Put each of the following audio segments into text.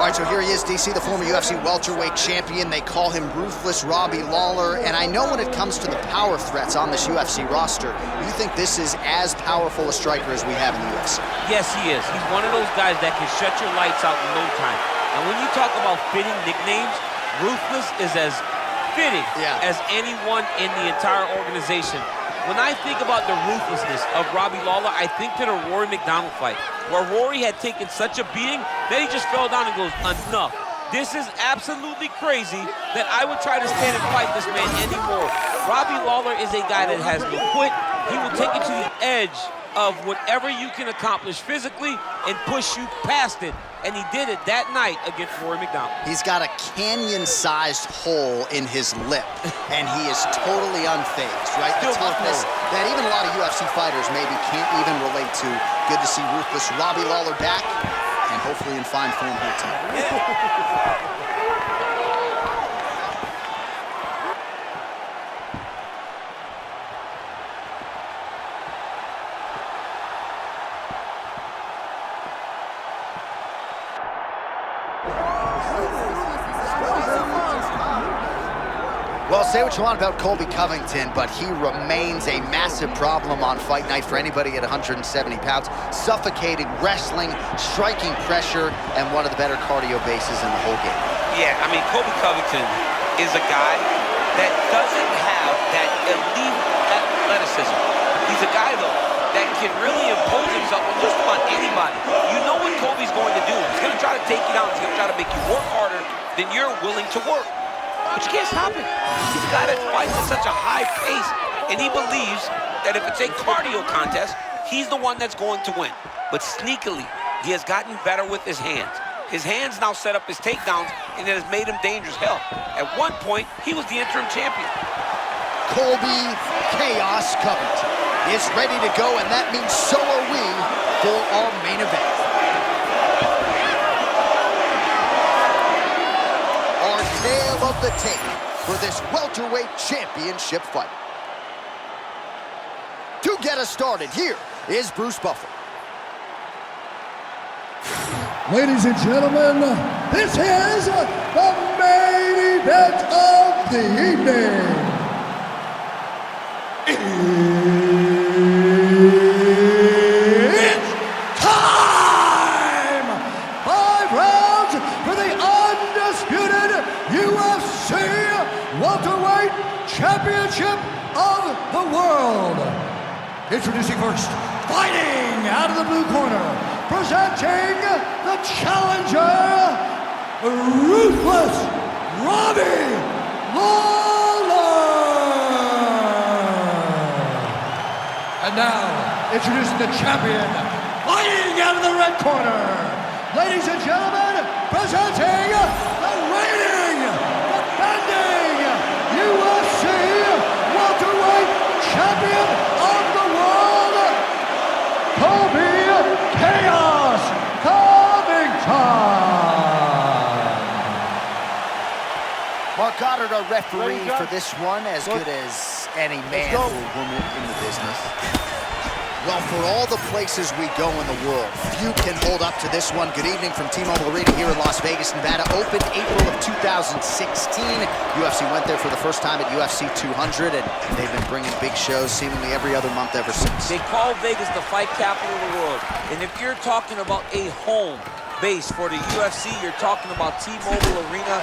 All right, so here he is, DC, the former UFC welterweight champion. They call him Ruthless Robbie Lawler. And I know when it comes to the power threats on this UFC roster, you think this is as powerful a striker as we have in the UFC? Yes, he is. He's one of those guys that can shut your lights out in no time. And when you talk about fitting nicknames, Ruthless is as fitting as anyone in the entire organization. When I think about the ruthlessness of Robbie Lawler, I think to the Rory McDonald fight, where Rory had taken such a beating that he just fell down and goes, enough. This is absolutely crazy that I would try to stand and fight this man anymore. Robbie Lawler is a guy that has no quit. He will take it to the edge of whatever you can accomplish physically and push you past it. And he did it that night against Rory McDonald. He's got a canyon-sized hole in his lip, and he is totally unfazed, right? The toughness that even a lot of UFC fighters maybe can't even relate to. Good to see Ruthless Robbie Lawler back, and hopefully in fine form here tonight. Well, say what you want about Colby Covington, but he remains a massive problem on fight night for anybody at 170 pounds. Suffocating wrestling, striking pressure, and one of the better cardio bases in the whole game. Yeah, I mean, Colby Covington is a guy that doesn't have that elite athleticism. He's a guy, though, that can really impose himself on just about anybody. You know what Colby's going to do. He's going to try to take you down. He's going to try to make you work harder than you're willing to work. But you can't stop him. He's a guy that fights at such a high pace, and he believes that if it's a cardio contest, he's the one that's going to win. But sneakily, he has gotten better with his hands. His hands now set up his takedowns, and it has made him dangerous. Hell, at one point, he was the interim champion. Colby Chaos Covington is ready to go, and that means so are we for our main event. Tale of the tape for this welterweight championship fight. To get us started, here is Bruce Buffer. Ladies and gentlemen, this is the main event of the evening. It's time! 5 rounds for the undisputed UFC Welterweight Championship of the World. Introducing first, fighting out of the blue corner, presenting the challenger, Ruthless Robbie Lawler. And now, introducing the champion, fighting out of the red corner, ladies and gentlemen, presenting the reigning, defending UFC welterweight champion of the world, Colby Chaos Covington. Mark Goddard, our referee for this one, as good as any man or woman in the business. Well, for all the places we go in the world, few can hold up to this one. Good evening from T-Mobile Arena here in Las Vegas, Nevada. Opened April of 2016. UFC went there for the first time at UFC 200, and they've been bringing big shows seemingly every other month ever since. They call Vegas the fight capital of the world. And if you're talking about a home base for the UFC, you're talking about T-Mobile Arena,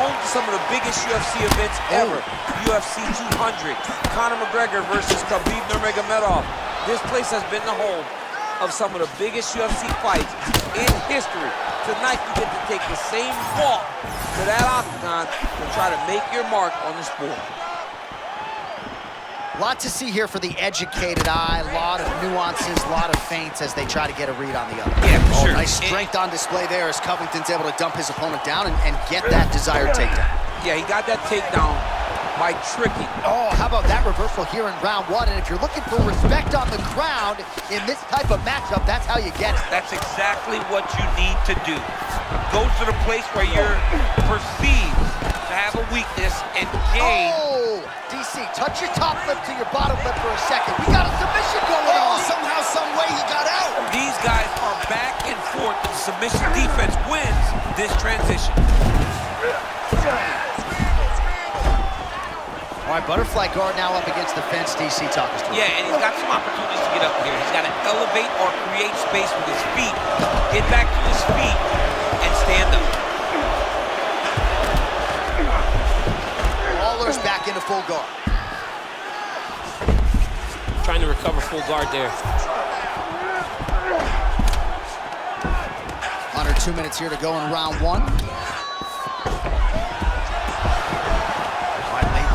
home to some of the biggest UFC events ever. UFC 200, Conor McGregor versus Khabib Nurmagomedov. This place has been the home of some of the biggest UFC fights in history. Tonight, you get to take the same walk to that octagon and try to make your mark on the sport. A lot to see here for the educated eye, a lot of nuances, a lot of feints as they try to get a read on the other. Yeah, for sure. Nice strength on display there as Covington's able to dump his opponent down and get that desired takedown. Yeah, he got that takedown by tricking. Oh, how about that reversal here in round 1? And if you're looking for respect on the ground in this type of matchup, that's how you get it. That's exactly what you need to do. Go to the place where you're perceived to have a weakness and gain. Oh, DC, touch your top lip to your bottom lip for a second. We got a submission going on. Somehow, some way he got out. These guys are back and forth. The submission defense wins this transition. All right, butterfly guard now up against the fence. DC, talk us through. Yeah, and he's got some opportunities to get up here. He's got to elevate or create space with his feet, get back to his feet, and stand up. Lawler's back into full guard. Trying to recover full guard there. Under 2 minutes here to go in round one.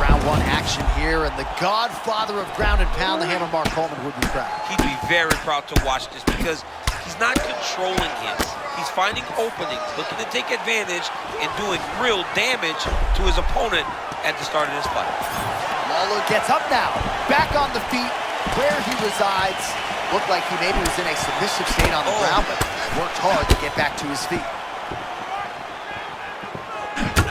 Round one action here, and the godfather of ground and pound, the Hammer Mark Coleman, would be proud. He'd be very proud to watch this because he's not controlling him. He's finding openings, looking to take advantage, and doing real damage to his opponent at the start of this fight. Lawler gets up now, back on the feet, where he resides. Looked like he maybe was in a submissive state on the ground, but worked hard to get back to his feet.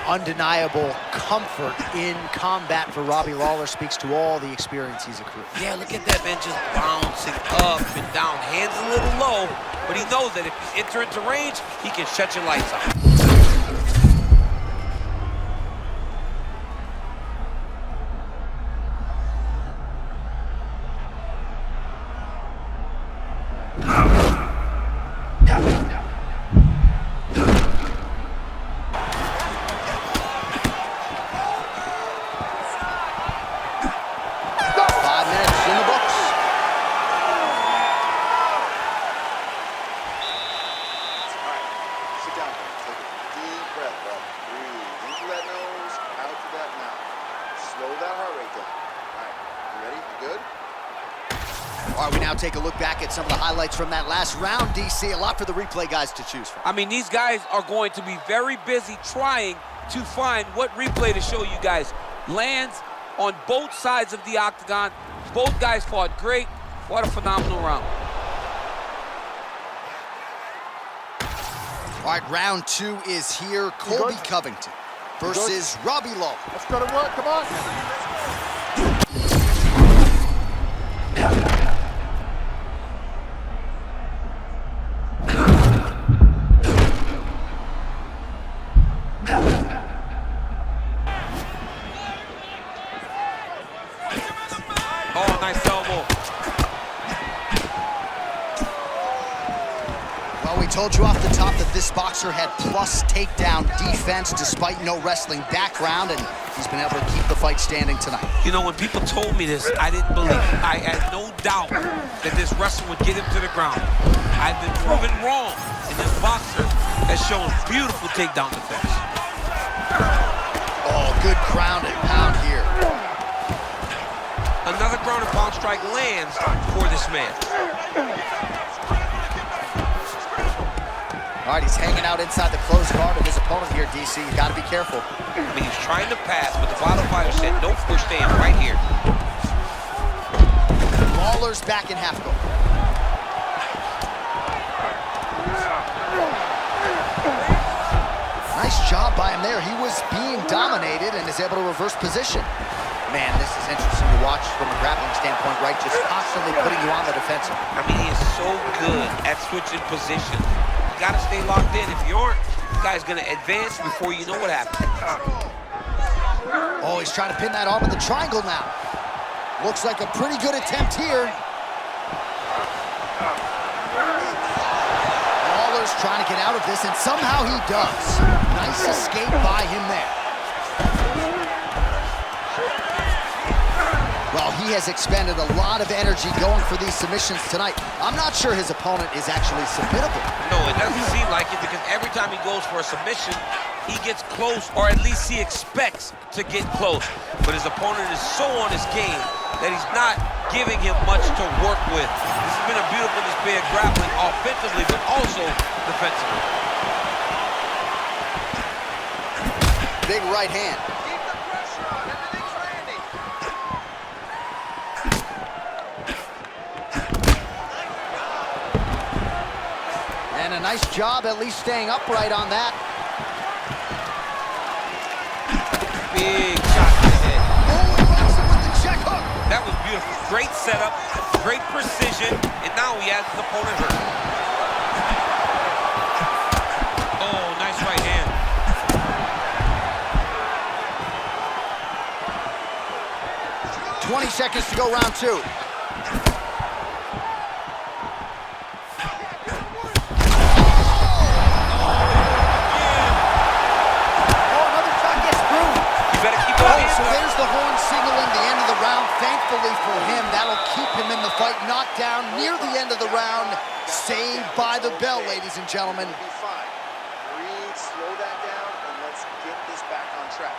Undeniable comfort in combat for Robbie Lawler, speaks to all the experience he's accrued. Yeah, look at that man just bouncing up and down. Hands a little low, but he knows that if you enter into range, he can shut your lights off. All right, we now take a look back at some of the highlights from that last round, DC. A lot for the replay guys to choose from. I mean, these guys are going to be very busy trying to find what replay to show you guys. Lands on both sides of the octagon. Both guys fought great. What a phenomenal round. All right, round two is here. Colby Covington versus Robbie Lawler. Let's go to work, come on. Oh, nice elbow. Well, we told you off the top that this boxer had plus takedown defense despite no wrestling background, and he's been able to keep the fight standing tonight. You know, when people told me this, I didn't believe it. I had no doubt that this wrestler would get him to the ground. I've been proven wrong, and this boxer has shown beautiful takedown defense. Oh, good ground and pound here. Another ground and pound strike lands for this man. All right, he's hanging out inside the closed guard of his opponent here, DC. You got to be careful. I mean, he's trying to pass, but the bottom fighter said, don't push stand right here. Lawler's back in half guard. Nice job by him there. He was being dominated and is able to reverse position. Man, this is interesting to watch from a grappling standpoint, right? Just constantly putting you on the defensive. I mean, he is so good at switching position. You gotta stay locked in. If you aren't, the guy's gonna advance before you know what happens. Oh, he's trying to pin that arm in the triangle now. Looks like a pretty good attempt here. Lawler's trying to get out of this, and somehow he does. Nice escape by him there. Well, he has expended a lot of energy going for these submissions tonight. I'm not sure his opponent is actually submittable. No, it doesn't seem like it, because every time he goes for a submission, he gets close, or at least he expects to get close. But his opponent is so on his game that he's not giving him much to work with. This has been a beautiful display of grappling offensively, but also defensively. Big right hand. And a nice job at least staying upright on that. Big shot to the head. Oh, he rocks him with the check hook. That was beautiful. Great setup, great precision, and now he has his opponent hurt. Oh, nice right hand. seconds to go, round 2. So there's the horn signaling the end of the round. Thankfully for him, that'll keep him in the fight. Knocked down near the end of the round. Saved by the bell, ladies and gentlemen. Breathe, slow that down, and let's get this back on track.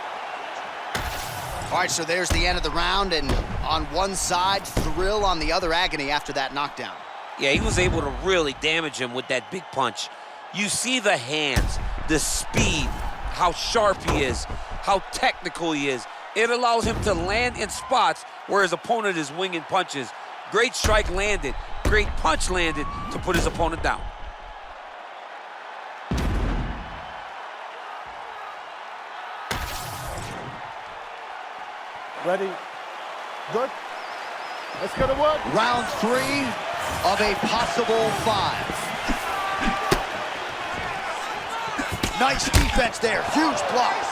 All right, so there's the end of the round, and on one side, thrill, on the other, agony after that knockdown. Yeah, he was able to really damage him with that big punch. You see the hands, the speed, how sharp he is, how technical he is. It allows him to land in spots where his opponent is winging punches. Great strike landed, great punch landed to put his opponent down. Ready, good, let's go to work. Round 3 of a possible 5. Nice defense there, huge blocks.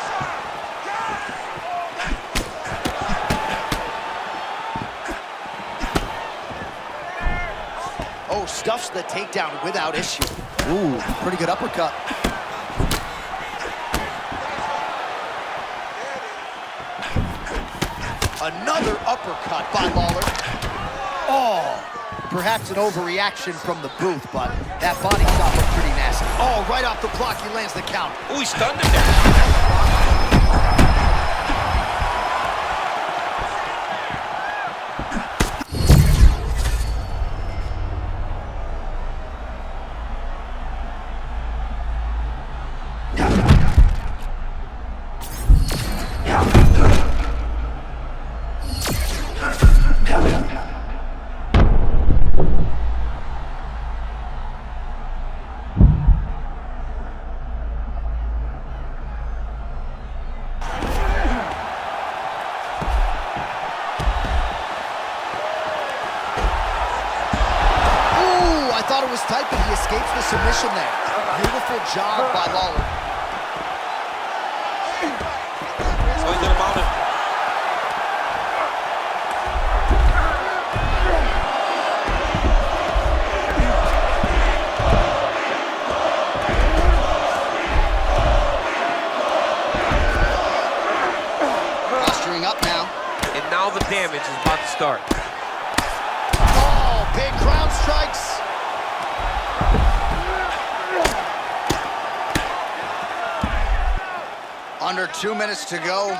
Oh, stuffs the takedown without issue. Ooh, pretty good uppercut. Another uppercut by Lawler. Oh, perhaps an overreaction from the booth, but that body shot looked pretty nasty. Oh, right off the block, he lands the count. Ooh, he stunned him there. Was tight, but he escapes the submission there. Beautiful job by Lawler. So he's gonna mount him. Posturing up now. And now the damage is about to start. Oh, big ground strikes. Under 2 minutes to go.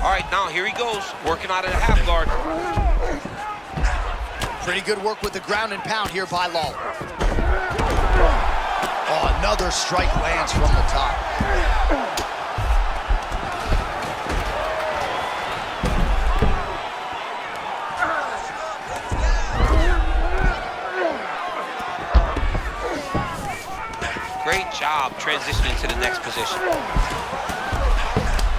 All right, now here he goes, working out of the half guard. Pretty good work with the ground and pound here by Lawler. Oh, another strike lands from the top. Great job transitioning to the next position.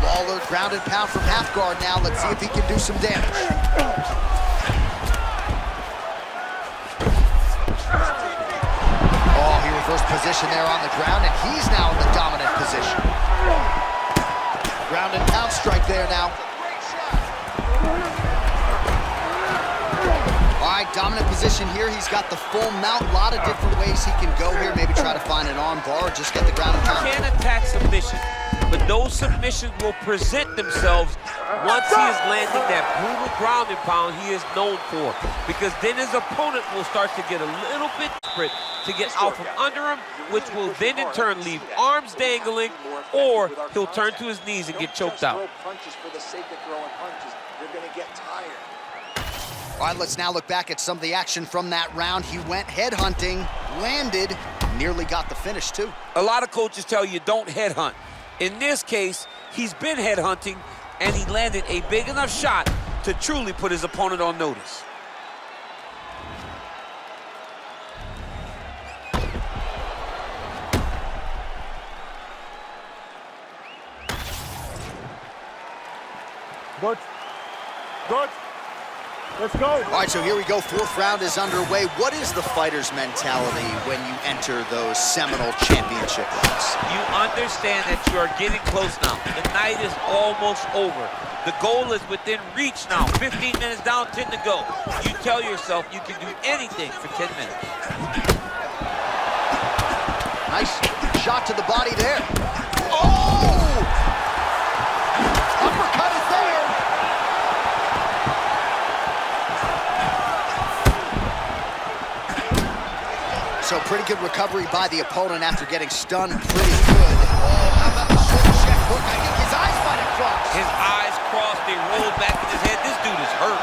Lawler ground and pound from half guard now. Let's see if he can do some damage. Oh, he reversed position there on the ground, and he's now in the dominant position. Ground and pound strike there now. All right, dominant position here. He's got the full mount. A lot of different ways he can go here. Maybe try to find an arm bar or just get the ground and pound. He can attack submission, but those submissions will present themselves once he is landing that brutal ground and pound he is known for. Because then his opponent will start to get a little bit desperate to get out from under him, which will then in turn leave arms dangling, or he'll turn to his knees and get choked out. Punches for the sake of throwing punches. You're going to get tired. All right, let's now look back at some of the action from that round. He went headhunting, landed, nearly got the finish too. A lot of coaches tell you don't headhunt. In this case, he's been headhunting, and he landed a big enough shot to truly put his opponent on notice. Good, good. Let's go. All right, so here we go. Fourth round is underway. What is the fighter's mentality when you enter those seminal championship rounds? You understand that you are getting close now. The night is almost over. The goal is within reach now. 15 minutes down, 10 to go. You tell yourself you can do anything for 10 minutes. Nice shot to the body there. Oh! Uppercut is there. So pretty good recovery by the opponent after getting stunned pretty good. Oh, how about the short check hook? I think his eyes might have crossed. His eyes crossed, they rolled back in his head. This dude is hurt.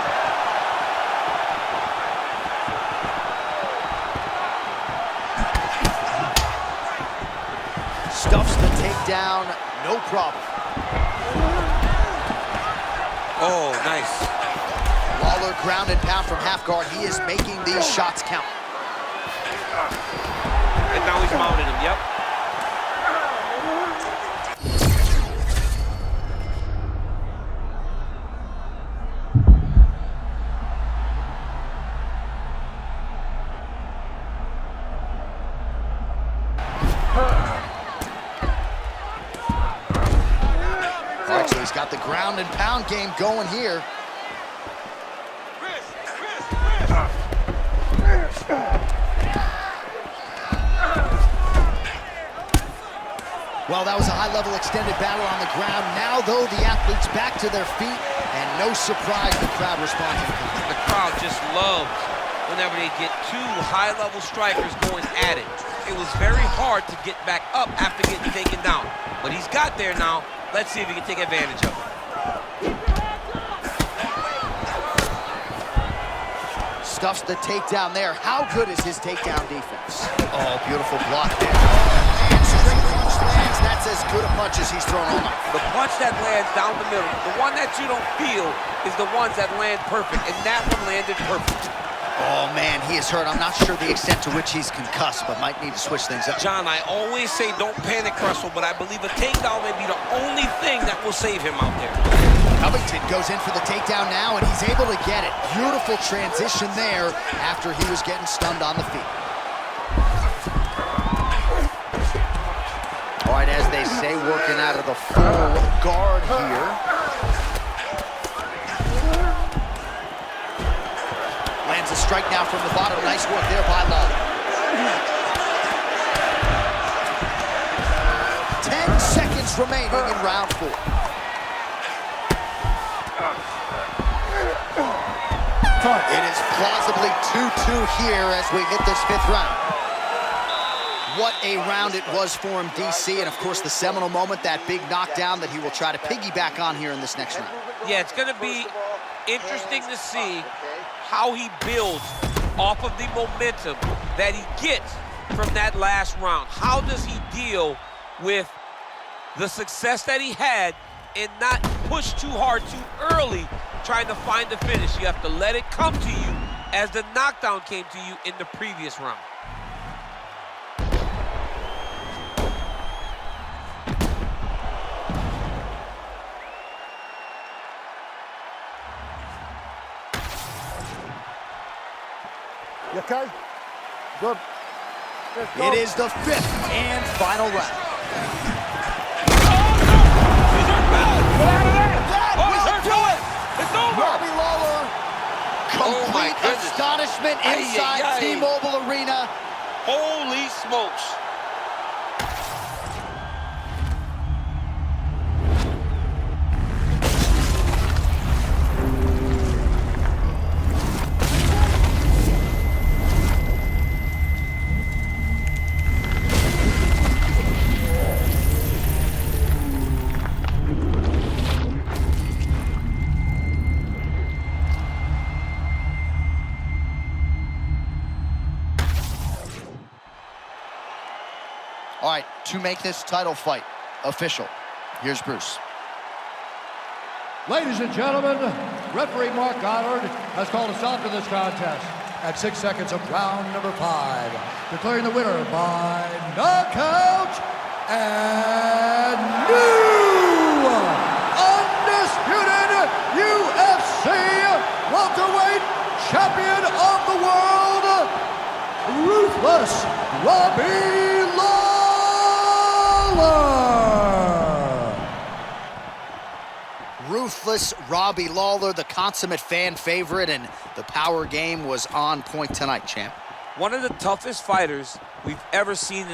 Stuffs the takedown, no problem. Oh, nice. Lawler ground and pound from half guard. He is making these shots count. And now he's mounted him, yep. All right, so he's got the ground and pound game going here. Well, that was a high-level extended battle on the ground. Now, though, the athletes back to their feet, and no surprise the crowd responds. The crowd just loves whenever they get two high-level strikers going at it. It was very hard to get back up after getting taken down. But he's got there now. Let's see if he can take advantage of it. Stuffs the takedown there. How good is his takedown defense? Oh, beautiful block there. Straight punch lands. That's as good a punch as he's thrown all night. The punch that lands down the middle, the one that you don't feel is the ones that land perfect, and that one landed perfect. Oh, man, he is hurt. I'm not sure the extent to which he's concussed, but might need to switch things up. John, I always say don't panic wrestle, but I believe a takedown may be the only thing that will save him out there. Covington goes in for the takedown now, and he's able to get it. Beautiful transition there after he was getting stunned on the feet. All right, as they say, working out of the full guard here. Lands a strike now from the bottom. Nice work there by Lawler. 10 seconds remaining in round 4. It is plausibly 2-2 here as we hit this 5th round. What a round it was for him, DC, and of course the seminal moment, that big knockdown that he will try to piggyback on here in this next round. Yeah, it's going to be interesting to see how he builds off of the momentum that he gets from that last round. How does he deal with the success that he had and not push too hard too early trying to find the finish? You have to let it come to you as the knockdown came to you in the previous round. You okay? Good. It is the 5th and final round. Robbie Lawler, complete astonishment inside T-Mobile Arena. Holy smokes. All right, to make this title fight official, here's Bruce. Ladies and gentlemen, referee Mark Goddard has called a stop to this contest at 6 seconds of round number 5, declaring the winner by knockout and new undisputed UFC welterweight champion of the world, Ruthless Robbie Lawler. Ruthless Robbie Lawler, the consummate fan favorite, and the power game was on point tonight, champ. One of the toughest fighters we've ever seen in